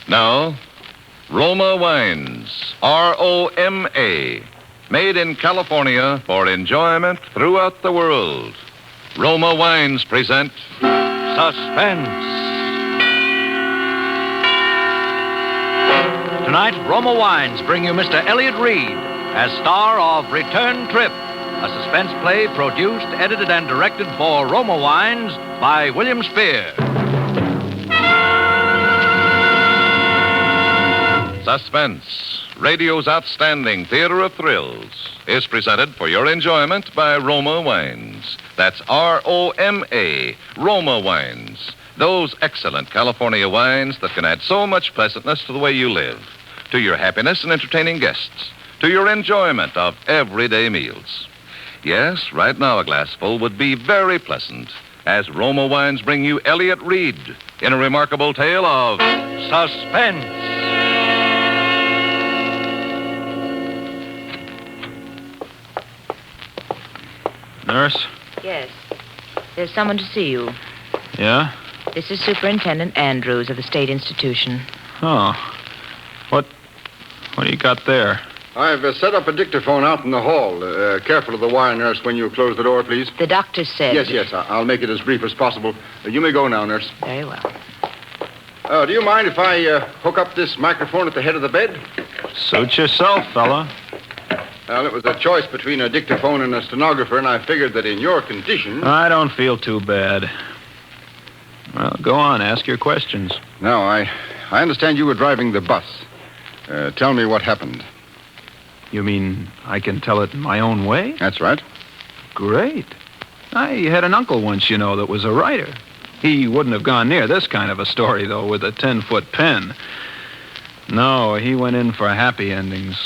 Now, Roma Wines, R-O-M-A, made in California for enjoyment throughout the world. Roma Wines present Suspense. Tonight, Roma Wines bring you Mr. Elliot Reed as star of Return Trip, a suspense play produced, edited, and directed for Roma Wines by William Spear. Suspense, radio's outstanding theater of thrills, is presented for your enjoyment by Roma Wines. That's R-O-M-A, Roma Wines. Those excellent California wines that can add so much pleasantness to the way you live, to your happiness in entertaining guests, to your enjoyment of everyday meals. Yes, right now a glassful would be very pleasant as Roma Wines bring you Elliot Reed in a remarkable tale of suspense. Nurse? Yes. There's someone to see you. Yeah? This is Superintendent Andrews of the State Institution. Oh. What do you got there? I've set up a dictaphone out in the hall. Careful of the wire, nurse, when you close the door, please. The doctor said... Yes. I'll make it as brief as possible. You may go now, nurse. Very well. Do you mind if I hook up this microphone at the head of the bed? Suit yourself, fella. Well, it was a choice between a dictaphone and a stenographer, and I figured that in your condition... I don't feel too bad. Well, go on. Ask your questions. Now, I understand you were driving the bus. Tell me what happened. You mean I can tell it in my own way? That's right. Great. I had an uncle once, you know, that was a writer. He wouldn't have gone near this kind of a story, though, with a 10-foot pen. No, he went in for happy endings.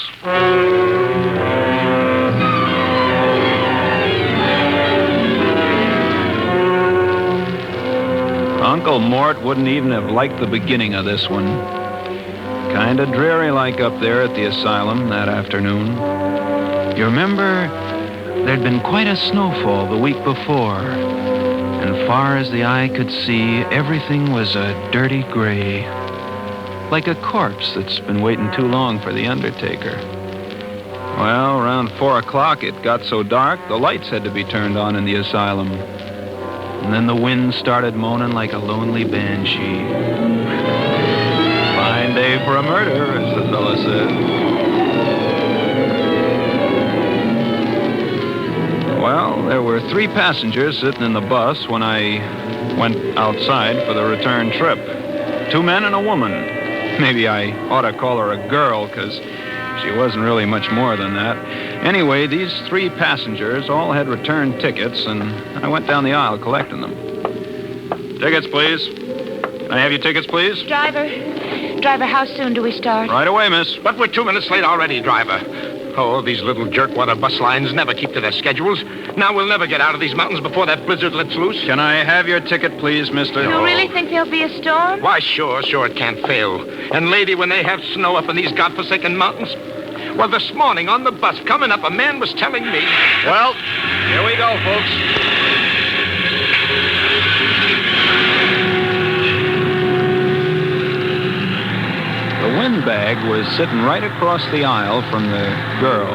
Uncle Mort wouldn't even have liked the beginning of this one. Kind of dreary-like up there at the asylum that afternoon. You remember, there'd been quite a snowfall the week before. And far as the eye could see, everything was a dirty gray. Like a corpse that's been waiting too long for the undertaker. Well, around 4 o'clock, it got so dark, the lights had to be turned on in the asylum. And then the wind started moaning like a lonely banshee. Fine day for a murder, as the fella said. Well, there were 3 passengers sitting in the bus when I went outside for the return trip. 2 men and a woman. Maybe I ought to call her a girl, because she wasn't really much more than that. Anyway, these 3 passengers all had return tickets, and I went down the aisle collecting them. Tickets, please. Can I have your tickets, please? Driver, how soon do we start? Right away, miss. But we're 2 minutes late already, driver. Oh, these little jerkwater bus lines never keep to their schedules. Now we'll never get out of these mountains before that blizzard lets loose. Can I have your ticket, please, mister? You really think there'll be a storm? Why, sure, it can't fail. And, lady, when they have snow up in these godforsaken mountains... Well, this morning on the bus coming up, a man was telling me... Well, here we go, folks. The windbag was sitting right across the aisle from the girl,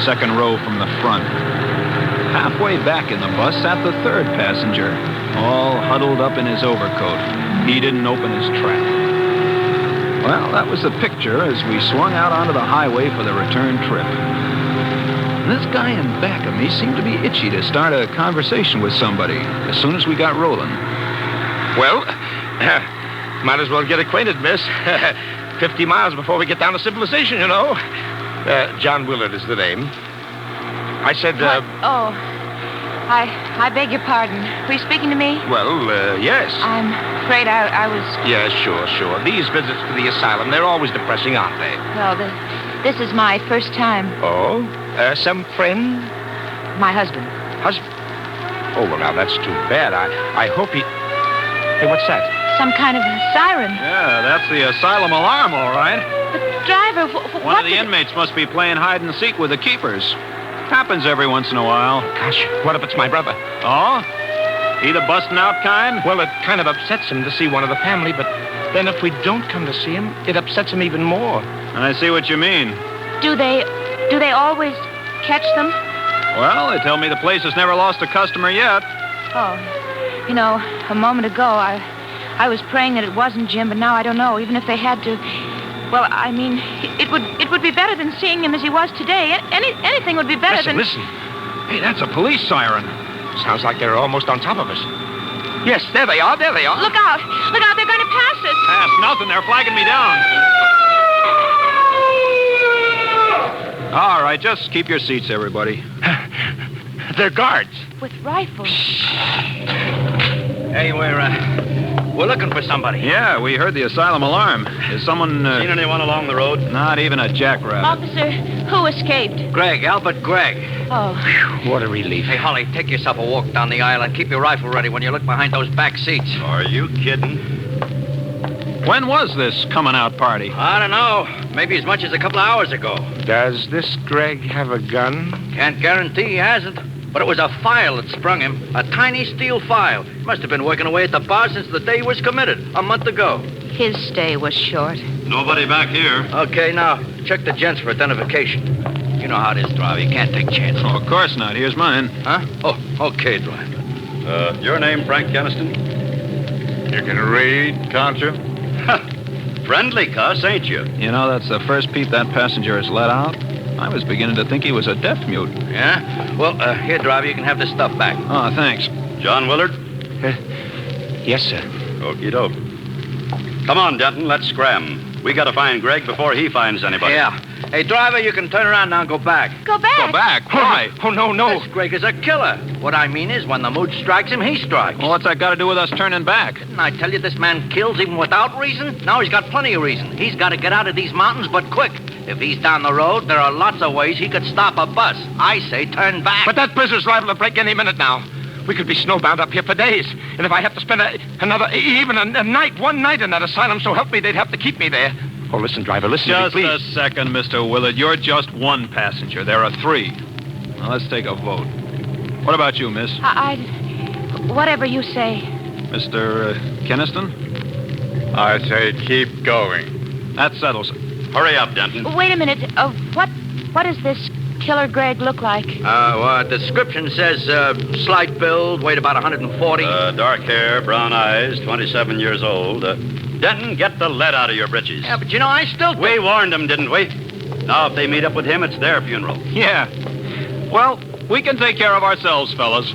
second row from the front. Halfway back in the bus sat the 3rd passenger, all huddled up in his overcoat. He didn't open his trap. Well, that was the picture as we swung out onto the highway for the return trip. And this guy in back of me seemed to be itchy to start a conversation with somebody as soon as we got rolling. Well, might as well get acquainted, miss. 50 miles before we get down to civilization, you know. John Willard is the name. I said, I beg your pardon. Were you speaking to me? Well, yes. I'm afraid I was... Yeah, sure. These visits to the asylum, they're always depressing, aren't they? Well, this is my first time. Oh? Some friend? My husband. Husband? Oh, well, now, that's too bad. I hope he... Hey, what's that? Some kind of a siren. Yeah, that's the asylum alarm, all right. But, driver, One of the inmates must be playing hide-and-seek with the keepers. Happens every once in a while. Gosh, what if it's my brother? Oh? He the busting out kind? Well, it kind of upsets him to see one of the family, but Then if we don't come to see him, it upsets him even more. I see what you mean. Do they always catch them? Well, they tell me the place has never lost a customer yet. Oh, a moment ago, I was praying that it wasn't Jim, but now I don't know. Even if they had to, well, I mean, it would be better than seeing him as he was today. Anything would be better than... Listen. Hey, that's a police siren. Sounds like they're almost on top of us. Yes, there they are. There they are. Look out! Look out! They're going to pass us. Pass nothing. They're flagging me down. All right, just keep your seats, everybody. They're guards. With rifles. Hey, we're looking for somebody. Yeah, we heard the asylum alarm. Is someone... Seen anyone along the road? Not even a jackrabbit. Officer, who escaped? Greg, Albert Gregg. Oh. What a relief. Hey, Holly, take yourself a walk down the aisle and keep your rifle ready when you look behind those back seats. Are you kidding? When was this coming out party? I don't know. Maybe as much as a couple of hours ago. Does this Greg have a gun? Can't guarantee he hasn't. But it was a file that sprung him. A tiny steel file. He must have been working away at the bar since the day he was committed, a month ago. His stay was short. Nobody back here. Okay, now, check the gents for identification. You know how it is, driver. You can't take chances. Oh, of course not. Here's mine. Huh? Oh, okay, driver. Your name, Frank Keniston? You can read, can't you? Friendly cuss, ain't you? You know, that's the first peep that passenger has let out. I was beginning to think he was a deaf mute. Yeah? Well, here, driver, you can have this stuff back. Oh, thanks. John Willard? Yes, sir. Okie doke. Come on, Denton, let's scram. We gotta find Greg before he finds anybody. Yeah. Hey, driver, you can turn around now and go back. Go back. Go back? Why? Oh, no. This Greg is a killer. What I mean is, when the mood strikes him, he strikes. Well, what's that got to do with us turning back? Didn't I tell you this man kills even without reason? Now he's got plenty of reason. He's got to get out of these mountains, but quick. If he's down the road, there are lots of ways he could stop a bus. I say turn back. But that business liable to break any minute now. We could be snowbound up here for days. And if I have to spend a night, one night in that asylum, so help me, they'd have to keep me there. Oh, listen, driver, listen Just to me, a please. second, Mr. Willard. You're just one passenger. There are three. Now, let's take a vote. What about you, miss? Whatever you say. Mr. Keniston? I say keep going. That settles it. Hurry up, Denton. Wait a minute. What does this killer Greg look like? Well, description says slight build, weight about 140. Dark hair, brown eyes, 27 years old. Denton, get the lead out of your britches. Yeah, but I still... We warned them, didn't we? Now, if they meet up with him, it's their funeral. Yeah. Well, we can take care of ourselves, fellas.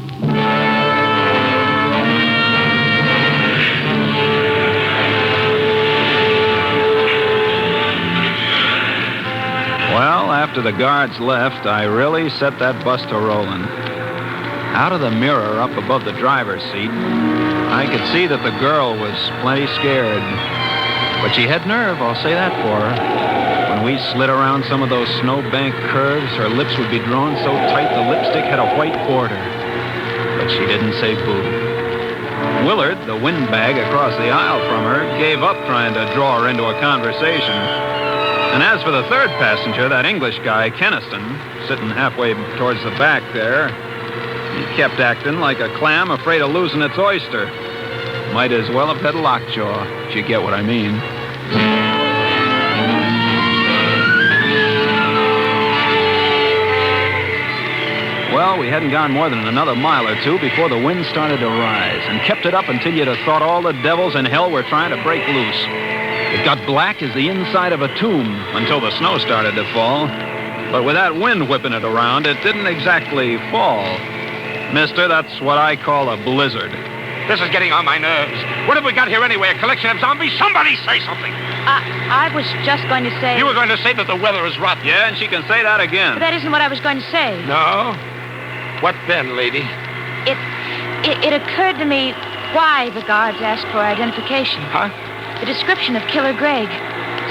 Well, after the guards left, I really set that bus to rolling. Out of the mirror up above the driver's seat, I could see that the girl was plenty scared. But she had nerve, I'll say that for her. When we slid around some of those snowbank curves, her lips would be drawn so tight the lipstick had a white border. But she didn't say boo. Willard, the windbag across the aisle from her, gave up trying to draw her into a conversation. And as for the third passenger, that English guy, Keniston, sitting halfway towards the back there, he kept acting like a clam afraid of losing its oyster. Might as well have had lockjaw, if you get what I mean. Well, we hadn't gone more than another mile or two before the wind started to rise, and kept it up until you'd have thought all the devils in hell were trying to break loose. It got black as the inside of a tomb until the snow started to fall. But with that wind whipping it around, it didn't exactly fall. Mister, that's what I call a blizzard. This is getting on my nerves. What have we got here anyway? A collection of zombies? Somebody say something. I was just going to say... You were going to say that the weather is rotten. Yeah, and she can say that again. But that isn't what I was going to say. No? What then, lady? It occurred to me why the guards asked for identification. Huh? The description of Killer Greg.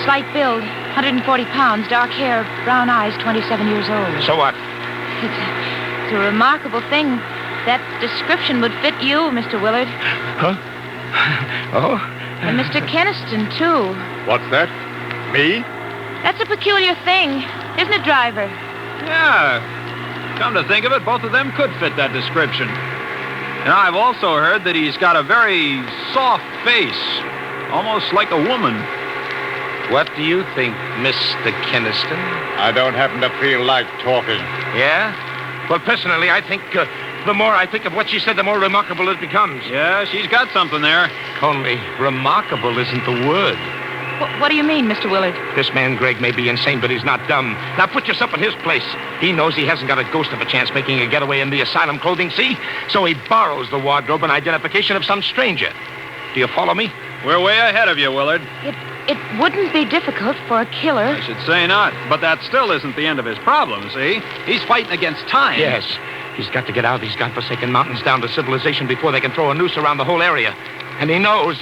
Slight build, 140 pounds, dark hair, brown eyes, 27 years old. So what? It's a remarkable thing. That description would fit you, Mr. Willard. Huh? Oh? And Mr. Keniston, too. What's that? Me? That's a peculiar thing, isn't it, driver? Yeah. Come to think of it, both of them could fit that description. And I've also heard that he's got a very soft face. almost like a woman. What do you think, Mr. Keniston? I don't happen to feel like talking. Yeah? Well, personally, I think the more I think of what she said, the more remarkable it becomes. Yeah, she's got something there. Only remarkable isn't the word. What do you mean, Mr. Willard? This man, Greg, may be insane, but he's not dumb. Now put yourself in his place. He knows he hasn't got a ghost of a chance making a getaway in the asylum clothing, see? So he borrows the wardrobe and identification of some stranger. Do you follow me? We're way ahead of you, Willard. It wouldn't be difficult for a killer. I should say not. But that still isn't the end of his problem, see? He's fighting against time. Yes. He's got to get out of these godforsaken mountains down to civilization before they can throw a noose around the whole area. And he knows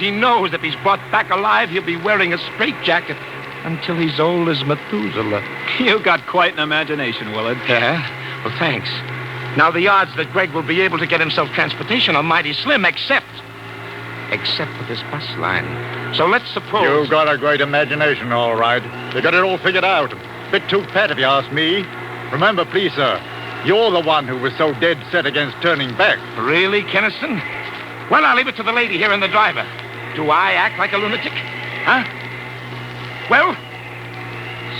if he's brought back alive, he'll be wearing a straitjacket until he's old as Methuselah. You've got quite an imagination, Willard. Yeah? Well, thanks. Now, the odds that Greg will be able to get himself transportation are mighty slim, except for this bus line. So let's suppose... You've got a great imagination, all right. You got it all figured out. A bit too fat, if you ask me. Remember, please, sir, you're the one who was so dead set against turning back. Really, Keniston? Well, I'll leave it to the lady here and the driver. Do I act like a lunatic? Huh? Well?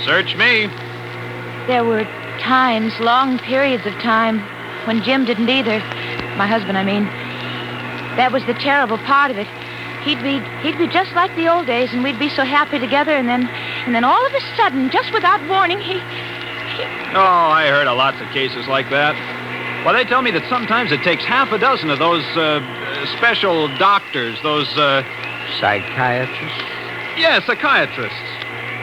Search me. There were times, long periods of time, when Jim didn't either. My husband, I mean. That was the terrible part of it. He'd be just like the old days, and we'd be so happy together, and then all of a sudden, just without warning, he... Oh, I heard of lots of cases like that. Well, they tell me that sometimes it takes half a dozen of those special doctors, those... Psychiatrists? Yeah, psychiatrists.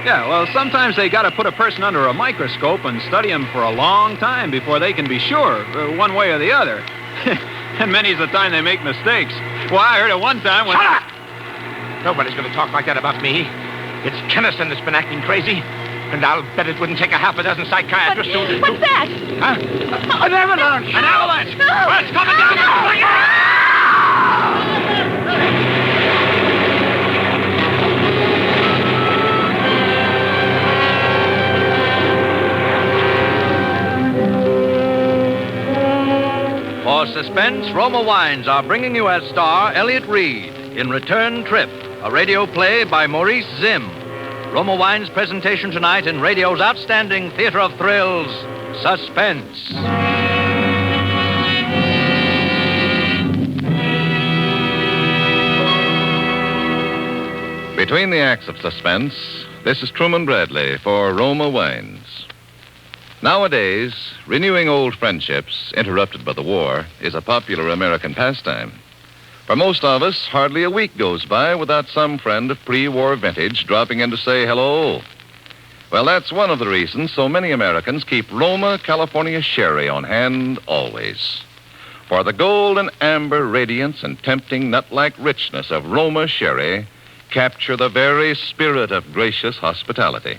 Yeah, well, sometimes they got to put a person under a microscope and study him for a long time before they can be sure, one way or the other. And many's the time they make mistakes. Well, I heard it one time when... Shut up! Nobody's going to talk like that about me. It's Keniston that's been acting crazy. And I'll bet it wouldn't take a half a dozen psychiatrists to... What's that? Huh? An avalanche! An avalanche! No! Well, it's coming down! For Suspense, Roma Wines are bringing you as star Elliot Reed in Return Trip, a radio play by Maurice Zimm. Roma Wines' presentation tonight in radio's outstanding theater of thrills, Suspense. Between the acts of Suspense, this is Truman Bradley for Roma Wines. Nowadays, renewing old friendships interrupted by the war is a popular American pastime. For most of us, hardly a week goes by without some friend of pre-war vintage dropping in to say hello. Well, that's one of the reasons so many Americans keep Roma California Sherry on hand always. For the gold and amber radiance and tempting nut-like richness of Roma Sherry capture the very spirit of gracious hospitality.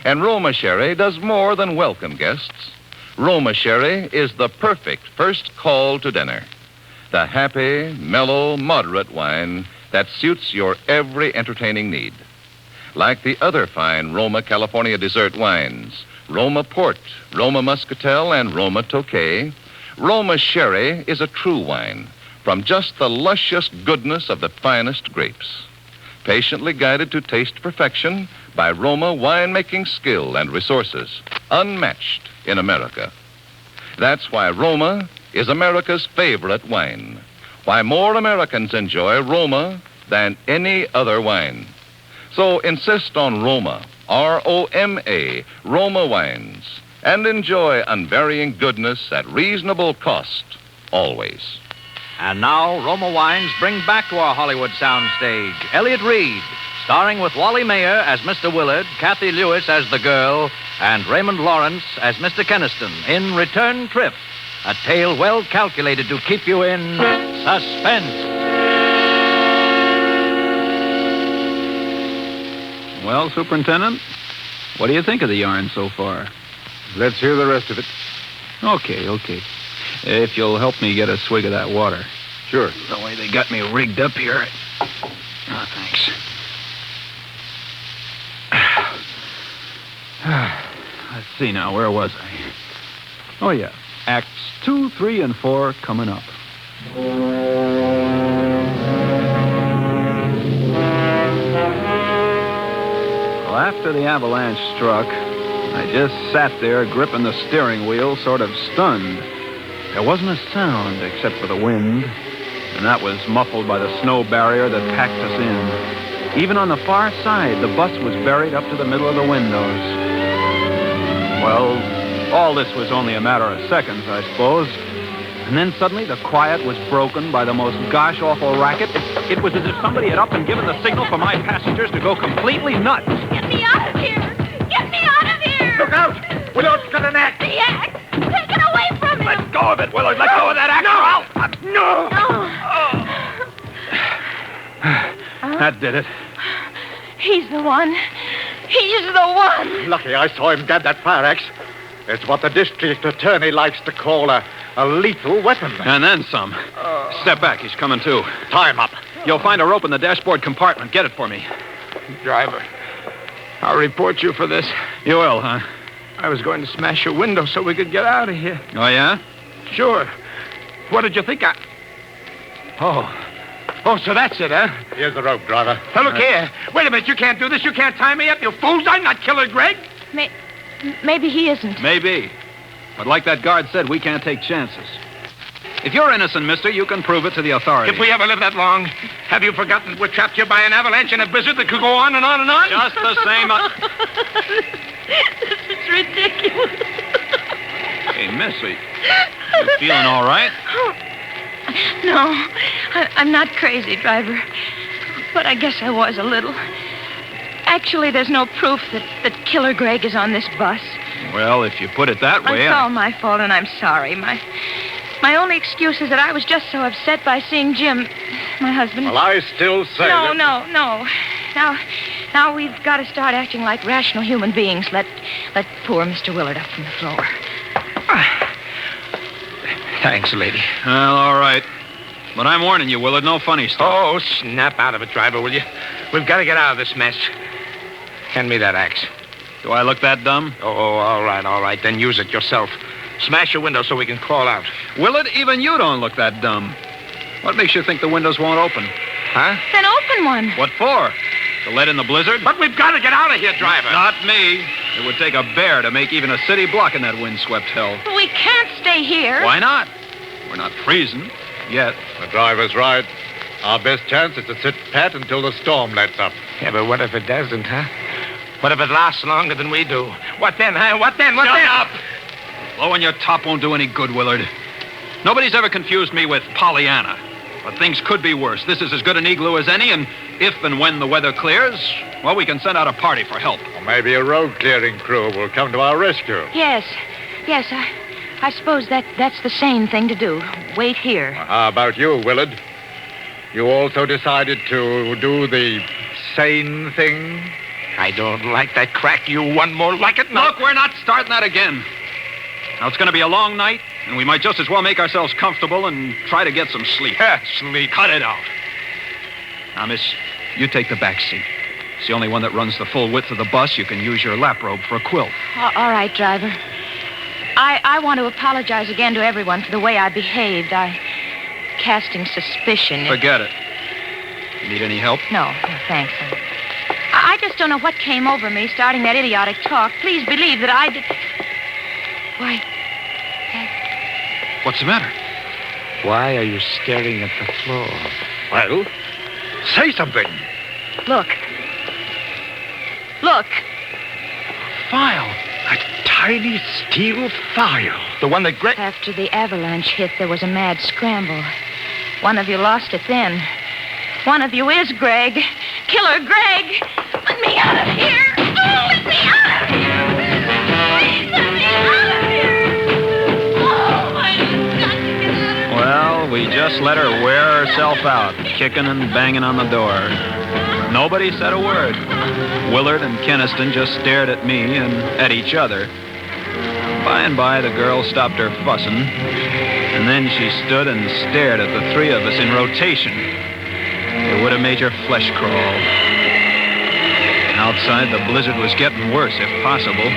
And Roma Sherry does more than welcome guests. Roma Sherry is the perfect first call to dinner. The happy, mellow, moderate wine that suits your every entertaining need. Like the other fine Roma California dessert wines, Roma Port, Roma Muscatel, and Roma Tokay, Roma Sherry is a true wine from just the luscious goodness of the finest grapes. Patiently guided to taste perfection by Roma winemaking skill and resources, unmatched in America. That's why Roma is America's favorite wine. Why more Americans enjoy Roma than any other wine. So insist on Roma, R-O-M-A, Roma wines, and enjoy unvarying goodness at reasonable cost, always. And now, Roma Wines bring back to our Hollywood soundstage Elliot Reed, starring with Wally Mayer as Mr. Willard, Kathy Lewis as the girl, and Raymond Lawrence as Mr. Keniston in Return Trip, a tale well calculated to keep you in suspense. Well, Superintendent, what do you think of the yarn so far? Let's hear the rest of it. Okay. If you'll help me get a swig of that water. Sure. The way they got me rigged up here. Oh, thanks. Let's see now, where was I? Oh, yeah. Acts 2, 3, and 4 coming up. Well, after the avalanche struck, I just sat there gripping the steering wheel, sort of stunned. There wasn't a sound except for the wind, and that was muffled by the snow barrier that packed us in. Even on the far side, the bus was buried up to the middle of the windows. Well, all this was only a matter of seconds, I suppose. And then suddenly the quiet was broken by the most gosh-awful racket. It was as if somebody had up and given the signal for my passengers to go completely nuts. Get me out of here! Get me out of here! Look out! Willard's got an axe! The axe! Take it away from him! Let go of it, Willard. Let go of that axe. No! That did it. He's the one. He's the one. Lucky I saw him grab that fire axe. It's what the district attorney likes to call a lethal weapon. And then some. Step back. He's coming too. Tie him up. You'll find a rope in the dashboard compartment. Get it for me. Driver, I'll report you for this. You will, huh? I was going to smash your window so we could get out of here. Oh, yeah? Sure. What did you think I... Oh, so that's it, huh? Here's the rope, driver. Now, look here. Wait a minute. You can't do this. You can't tie me up, you fools. I'm not Killer Greg. Maybe he isn't. Maybe. But like that guard said, we can't take chances. If you're innocent, mister, you can prove it to the authorities. If we ever live that long, have you forgotten we're trapped here by an avalanche and a blizzard that could go on and on and on? Just the same... This is ridiculous. Hey, Missy, you feeling all right? No, I'm not crazy, driver. But I guess I was a little. Actually, there's no proof that Killer Greg is on this bus. Well, if you put it that way... It's all my fault, and I'm sorry. My only excuse is that I was just so upset by seeing Jim, my husband. Well, I still say No. that... Now we've got to start acting like rational human beings. Let poor Mr. Willard up from the floor. Thanks, lady. Well, all right. But I'm warning you, Willard, no funny stuff. Oh, snap out of it, driver, will you? We've got to get out of this mess. Hand me that axe. Do I look that dumb? Oh, all right. Then use it yourself. Smash your window so we can crawl out. Willard, even you don't look that dumb. What makes you think the windows won't open? Huh? Then open one. What for? To let in the blizzard? But we've got to get out of here, driver. Not me. It would take a bear to make even a city block in that windswept hell. We can't stay here. Why not? We're not freezing. Yet. The driver's right. Our best chance is to sit pat until the storm lets up. Yeah, but what if it doesn't, huh? What if it lasts longer than we do? What then, huh? What then? Shut up! Blowing your top won't do any good, Willard. Nobody's ever confused me with Pollyanna. But things could be worse. This is as good an igloo as any, and if and when the weather clears, well, we can send out a party for help. Or maybe a road clearing crew will come to our rescue. Yes, I suppose that's the sane thing to do. Wait here. How about you, Willard? You also decided to do the sane thing? I don't like that crack. You one more like it. Look, we're not starting that again. Now, it's going to be a long night, and we might just as well make ourselves comfortable and try to get some sleep. Sleep. Cut it out. Now, miss, you take the back seat. It's the only one that runs the full width of the bus. You can use your lap robe for a quilt. All right, driver. I want to apologize again to everyone for the way I behaved. Casting suspicion. Forget it. You need any help? No, thanks. I just don't know what came over me starting that idiotic talk. Please believe that I did... Why... What's the matter? Why are you staring at the floor? Well, say something. Look. File. A tiny steel file. The one that Greg... After the avalanche hit, there was a mad scramble. One of you lost it then. One of you is Greg. Killer Greg! Let me out of here! Oh, let me out of here! Please, let me out of here! Oh, I've got to get out of here! Well, we just let her wear herself out, kicking and banging on the door. Nobody said a word. Willard and Keniston just stared at me and at each other. By and by, the girl stopped her fussing, and then she stood and stared at the three of us in rotation. It would have made your flesh crawl. Outside, the blizzard was getting worse, if possible.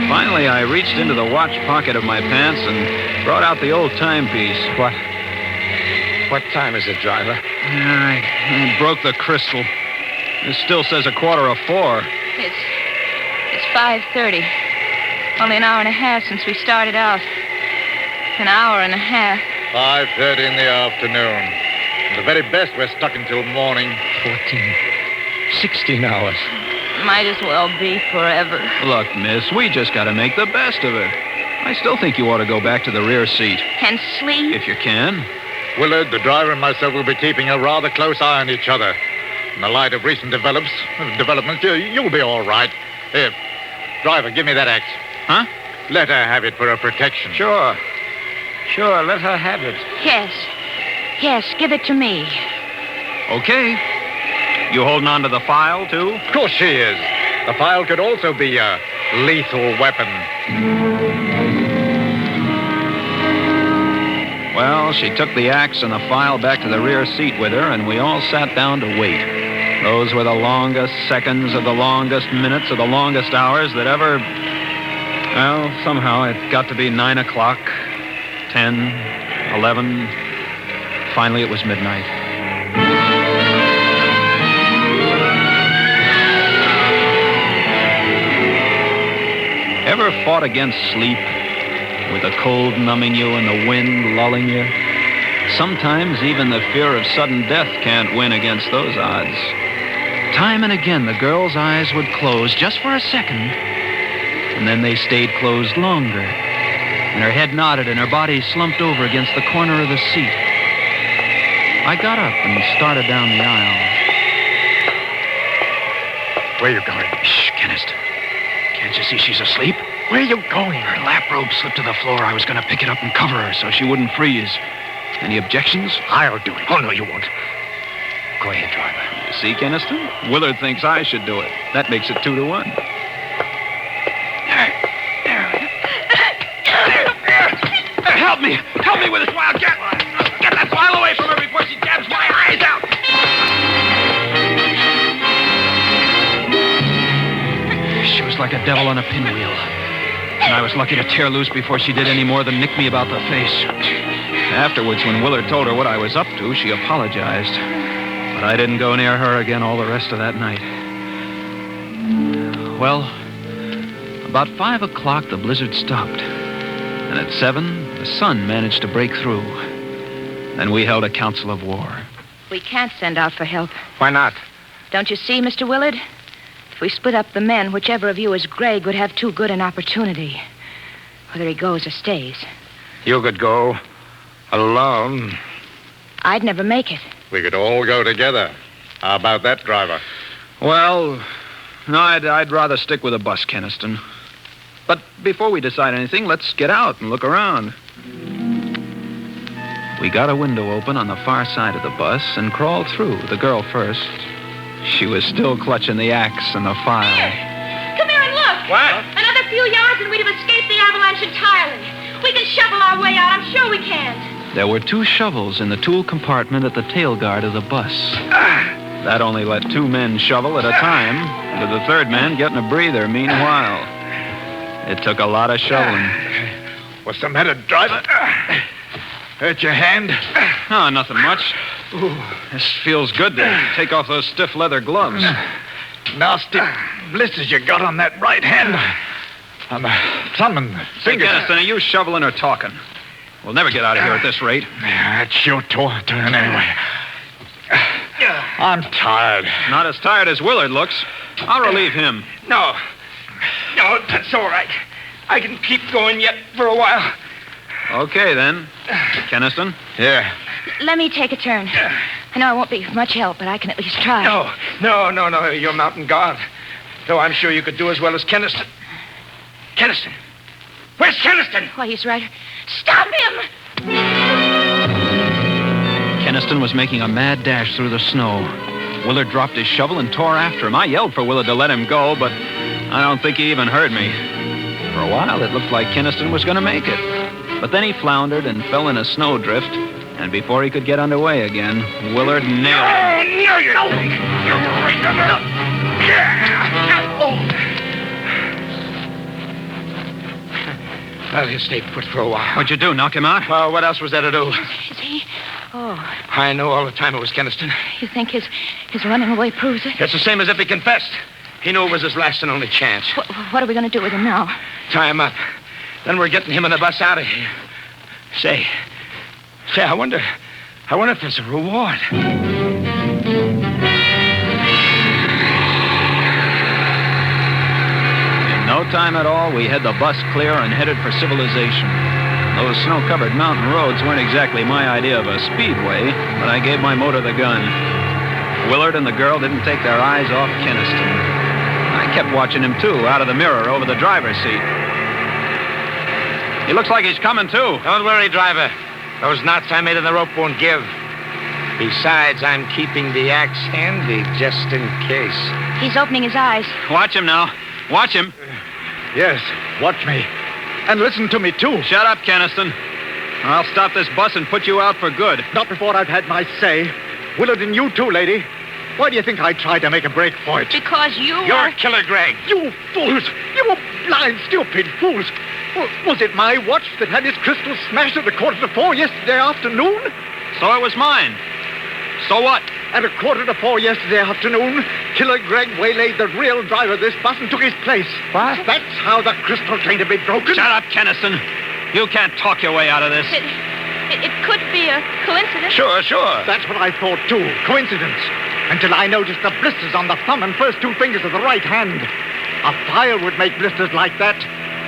Finally, I reached into the watch pocket of my pants and brought out the old timepiece. What time is it, driver? I broke the crystal. It still says 3:45. It's 5:30. Only an hour and a half since we started out. An hour and a half. 5:30 in the afternoon. The very best we're stuck until morning. 16 hours. Might as well be forever. Look, miss, we just got to make the best of it. I still think you ought to go back to the rear seat. And sleep? If you can. Willard, the driver, and myself will be keeping a rather close eye on each other. In the light of recent developments, you'll be all right. Here, driver, give me that axe. Huh? Let her have it for her protection. Sure, let her have it. Yes, give it to me. Okay. You holding on to the file, too? Of course she is. The file could also be a lethal weapon. Well, she took the axe and the file back to the rear seat with her, and we all sat down to wait. Those were the longest seconds of the longest minutes of the longest hours that ever... Well, somehow it got to be 9 o'clock, 10, 11. Finally, it was midnight. Ever fought against sleep, with the cold numbing you and the wind lulling you? Sometimes even the fear of sudden death can't win against those odds. Time and again, the girl's eyes would close just for a second, and then they stayed closed longer, and her head nodded and her body slumped over against the corner of the seat. I got up and started down the aisle. Where are you going? Shh, Kennist. Can't you see she's asleep? Where are you going? Her lap robe slipped to the floor. I was going to pick it up and cover her so she wouldn't freeze. Any objections? I'll do it. Oh, no, you won't. Go ahead, driver. You see, Kenniston? Willard thinks I should do it. That makes it 2-1. Help me! Help me with this wild cat! Get that file away from her before she jabs my eyes out! She was like a devil on a pinwheel. And I was lucky to tear loose before she did any more than nick me about the face. Afterwards, when Willard told her what I was up to, she apologized. But I didn't go near her again all the rest of that night. Well, about 5 o'clock, the blizzard stopped. And at 7, the sun managed to break through. Then we held a council of war. We can't send out for help. Why not? Don't you see, Mr. Willard? If we split up the men, whichever of you is Greg would have too good an opportunity. Whether he goes or stays. You could go alone. I'd never make it. We could all go together. How about that, driver? Well, no, I'd rather stick with a bus, Kenniston. But before we decide anything, let's get out and look around. We got a window open on the far side of the bus and crawled through, the girl first. She was still clutching the axe and the file. Here! Come here and look! What? Another few yards and we'd have escaped the avalanche entirely. We can shovel our way out. I'm sure we can. There were 2 shovels in the tool compartment at the tail guard of the bus. That only let 2 men shovel at a time, with the 3rd man getting a breather meanwhile. It took a lot of shoveling. What's the matter, driver? Hurt your hand? Oh, nothing much. Ooh, this feels good to take off those stiff leather gloves. Nasty blisters you got on that right hand. On the thumb and fingers. Kennison, are you shoveling or talking? We'll never get out of here at this rate. It's your turn anyway. I'm tired. Not as tired as Willard looks. I'll relieve him. No, that's all right. I can keep going yet for a while. Okay, then. Kenniston? Yeah. Let me take a turn. I know I won't be much help, but I can at least try. No. You're mountain guard. Though I'm sure you could do as well as Kenniston. Kenniston. Where's Kenniston? Why, he's right. Stop him! Kenniston was making a mad dash through the snow. Willard dropped his shovel and tore after him. I yelled for Willard to let him go, but I don't think he even heard me. For a while, it looked like Kenniston was going to make it. But then he floundered and fell in a snowdrift, and before he could get underway again, Willard nailed him. Oh, no, you don't. Well, he'll stay put for a while. What'd you do, knock him out? Well, what else was there to do? Is he? Oh, I know all the time it was Kenniston. you think his running away proves it? It's the same as if he confessed. He knew it was his last and only chance. What are we going to do with him now? Tie him up. Then we're getting him and the bus out of here. Say, I wonder if there's a reward. In no time at all, we had the bus clear and headed for civilization. Those snow-covered mountain roads weren't exactly my idea of a speedway, but I gave my motor the gun. Willard and the girl didn't take their eyes off Keniston. I kept watching him, too, out of the mirror over the driver's seat. He looks like he's coming, too. Don't worry, driver. Those knots I made in the rope won't give. Besides, I'm keeping the axe handy just in case. He's opening his eyes. Watch him now. Watch him. Yes, watch me. And listen to me, too. Shut up, Keniston. Or I'll stop this bus and put you out for good. Not before I've had my say. Willard and you, too, lady. Why do you think I tried to make a break for it? Because you You're Killer Greg. You fools! You blind, stupid fools! Was it my watch that had its crystal smashed at 4:45 yesterday afternoon? So it was mine. So what? At 4:45 yesterday afternoon, Killer Greg waylaid the real driver of this bus and took his place. What? That's how the crystal came to be broken. Shut up, Keniston. You can't talk your way out of this. It could be a coincidence. Sure. That's what I thought, too. Coincidence. Until I noticed the blisters on the thumb and first two fingers of the right hand. A file would make blisters like that.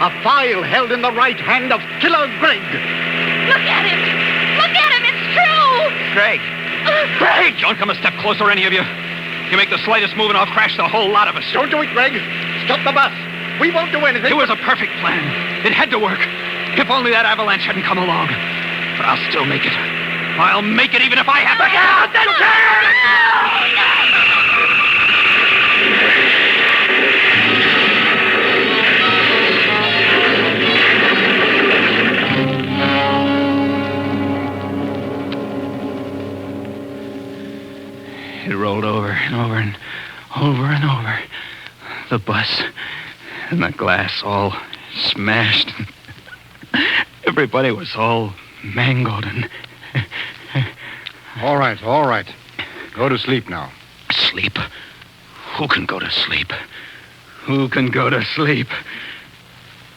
A file held in the right hand of Killer Greg. Look at him! Look at him! It's true! Greg! Greg! Don't come a step closer, any of you. You make the slightest move and I'll crash the whole lot of us. Don't do it, Greg. Stop the bus. We won't do anything. It was a perfect plan. It had to work. If only that avalanche hadn't come along. But I'll still make it. I'll make it even if I have to get out that It rolled over and over and over and over. The bus and the glass all smashed. Everybody was all mangled and... All right. Go to sleep now. Sleep? Who can go to sleep? Who can go to sleep?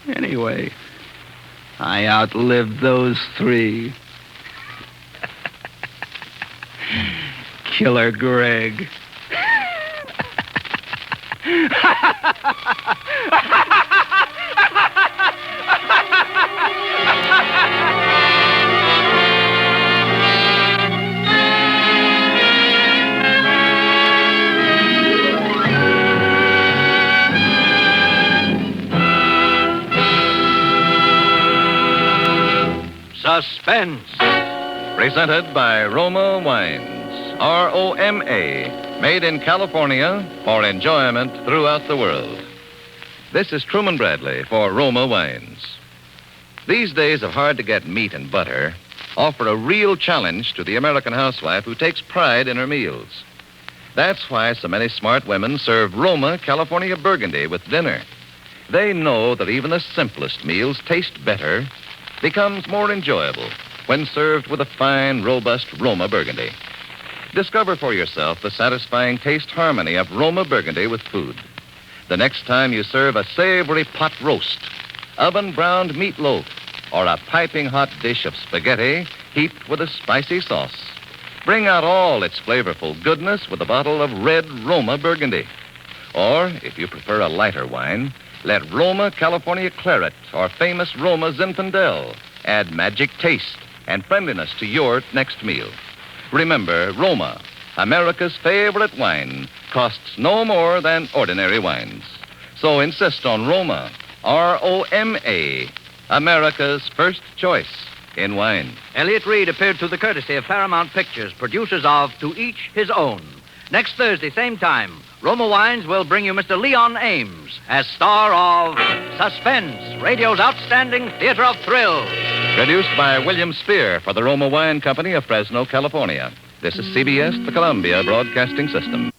Anyway, I outlived those three. Killer Greg. Suspense. Presented by Roma Wines. R-O-M-A. Made in California for enjoyment throughout the world. This is Truman Bradley for Roma Wines. These days of hard-to-get meat and butter offer a real challenge to the American housewife who takes pride in her meals. That's why so many smart women serve Roma California Burgundy with dinner. They know that even the simplest meals taste better, becomes more enjoyable when served with a fine, robust Roma Burgundy. Discover for yourself the satisfying taste harmony of Roma Burgundy with food. The next time you serve a savory pot roast, oven-browned meatloaf, or a piping hot dish of spaghetti heaped with a spicy sauce, bring out all its flavorful goodness with a bottle of red Roma Burgundy. Or, if you prefer a lighter wine, let Roma California Claret or famous Roma Zinfandel add magic taste and friendliness to your next meal. Remember, Roma, America's favorite wine, costs no more than ordinary wines. So insist on Roma, R-O-M-A, America's first choice in wine. Elliot Reed appeared through the courtesy of Paramount Pictures, producers of To Each His Own. Next Thursday, same time, Roma Wines will bring you Mr. Leon Ames as star of Suspense, radio's outstanding theater of thrills. Produced by William Spear for the Roma Wine Company of Fresno, California. This is CBS, the Columbia Broadcasting System.